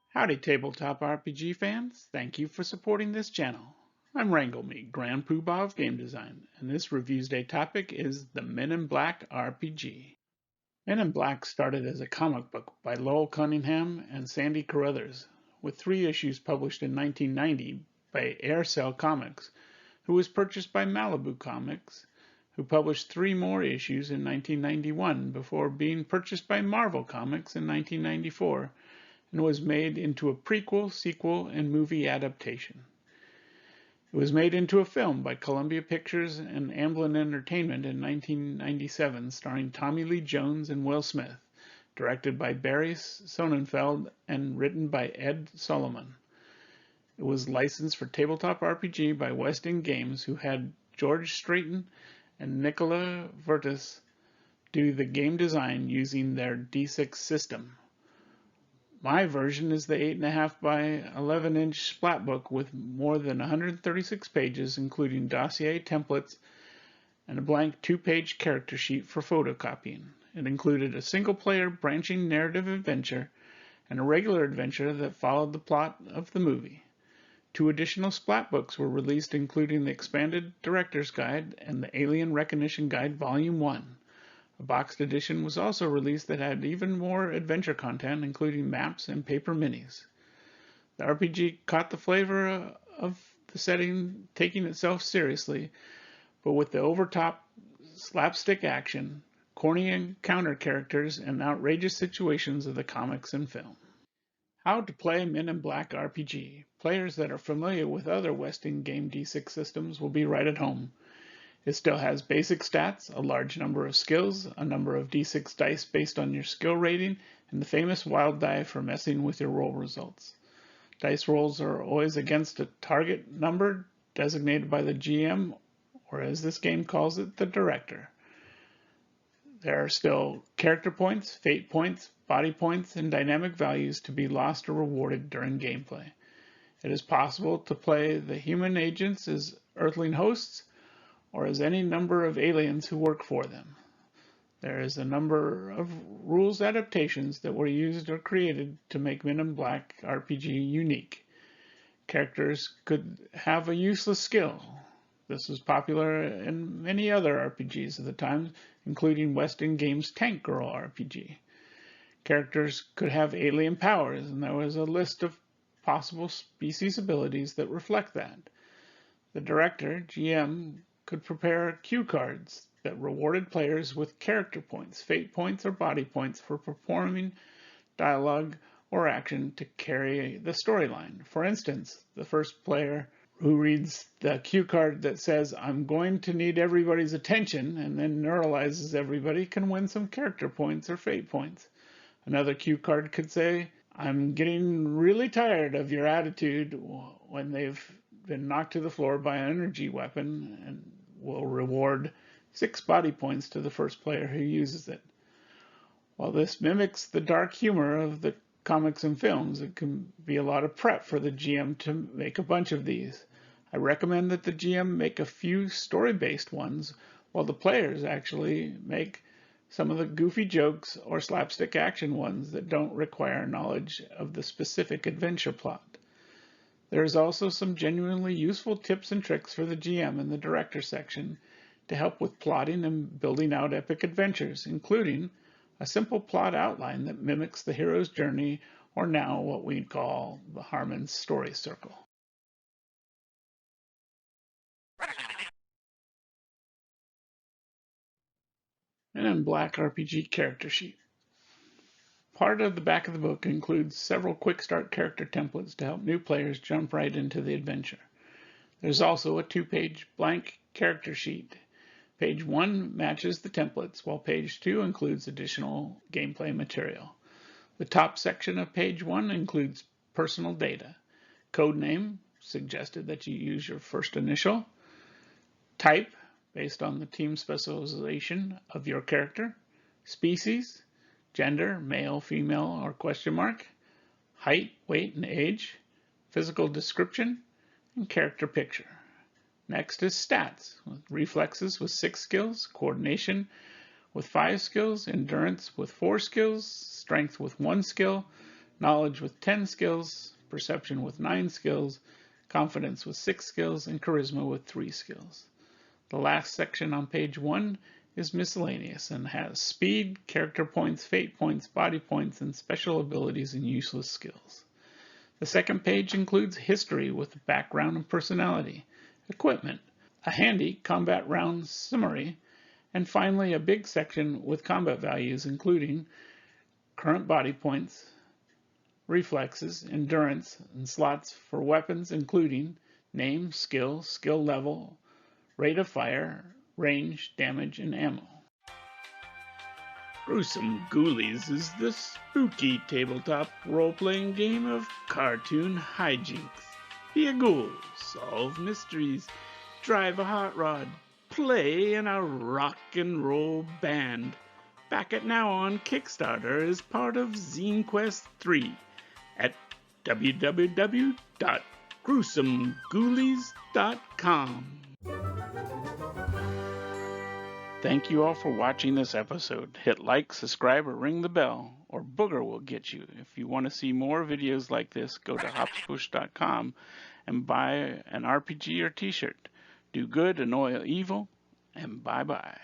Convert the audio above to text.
Howdy Tabletop RPG fans, thank you for supporting this channel. I'm Wranglemee, Grand Poobah of Game Design, and this Reviews Day topic is the Men in Black RPG. Men in Black started as a comic book by Lowell Cunningham and Sandy Carruthers, with 3 issues published in 1990 by Aircell Comics, who was purchased by Malibu Comics, who published 3 more issues in 1991 before being purchased by Marvel Comics in 1994, and was made into a prequel, sequel, and movie adaptation. It was made into a film by Columbia Pictures and Amblin Entertainment in 1997, starring Tommy Lee Jones and Will Smith, directed by Barry Sonnenfeld and written by Ed Solomon. It was licensed for Tabletop RPG by West End Games, who had George Straighten and Nicola Vertus do the game design using their D6 system. My version is the 8.5 by 11-inch splat book with more than 136 pages, including dossier templates and a blank 2-page character sheet for photocopying. It included a single-player branching narrative adventure and a regular adventure that followed the plot of the movie. 2 additional splat books were released, including the Expanded Director's Guide and the Alien Recognition Guide Volume 1. A boxed edition was also released that had even more adventure content, including maps and paper minis. The RPG caught the flavor of the setting, taking itself seriously, but with the overtop slapstick action, corny encounter characters, and outrageous situations of the comics and film. How to play Men in Black RPG. Players that are familiar with other West End game D6 systems will be right at home. It still has basic stats, a large number of skills, a number of D6 dice based on your skill rating, and the famous wild die for messing with your roll results. Dice rolls are always against a target number designated by the GM, or as this game calls it, the director. There are still character points, fate points, body points, and dynamic values to be lost or rewarded during gameplay. It is possible to play the human agents as Earthling hosts, or as any number of aliens who work for them. There is a number of rules adaptations that were used or created to make Men in Black RPG unique. Characters could have a useless skill. This was popular in many other RPGs of the time, including West End Games' Tank Girl RPG. Characters could have alien powers, and there was a list of possible species abilities that reflect that. The director, GM, could prepare cue cards that rewarded players with character points, fate points, or body points for performing dialogue or action to carry the storyline. For instance, the first player who reads the cue card that says, "I'm going to need everybody's attention," and then neuralizes everybody, can win some character points or fate points. Another cue card could say, "I'm getting really tired of your attitude," when they've been knocked to the floor by an energy weapon, and will reward 6 body points to the first player who uses it. While this mimics the dark humor of the comics and films, it can be a lot of prep for the GM to make a bunch of these. I recommend that the GM make a few story-based ones, while the players actually make some of the goofy jokes or slapstick action ones that don't require knowledge of the specific adventure plot. There is also some genuinely useful tips and tricks for the GM in the director section to help with plotting and building out epic adventures, including a simple plot outline that mimics the hero's journey, or now what we'd call the Harmon's story circle. Men in Black RPG character sheet. Part of the back of the book includes several quick start character templates to help new players jump right into the adventure. There's also a 2-page blank character sheet. Page 1 matches the templates, while page 2 includes additional gameplay material. The top section of page 1 includes personal data. Code name, suggested that you use your first initial. Type, based on the team specialization of your character. Species, gender, male, female, or question mark, height, weight, and age, physical description, and character picture. Next is stats, with reflexes with 6 skills, coordination with 5 skills, endurance with 4 skills, strength with 1 skill, knowledge with 10 skills, perception with 9 skills, confidence with 6 skills, and charisma with 3 skills. The last section on page 1 is miscellaneous and has speed, character points, fate points, body points, and special abilities and useless skills. The second page includes history with background and personality, equipment, a handy combat round summary, and finally a big section with combat values including current body points, reflexes, endurance, and slots for weapons including name, skill, skill level, rate of fire, range, damage, and ammo. Gruesome Ghoulies is the spooky tabletop role-playing game of cartoon hijinks. Be a ghoul, solve mysteries, drive a hot rod, play in a rock and roll band. Back it now on Kickstarter as part of Zine Quest 3 at www.gruesomeghoulies.com. Thank you all for watching this episode. Hit like, subscribe, or ring the bell, or Booger will get you. If you want to see more videos like this, go to hopspush.com and buy an RPG or t-shirt. Do good, annoy evil, and bye-bye.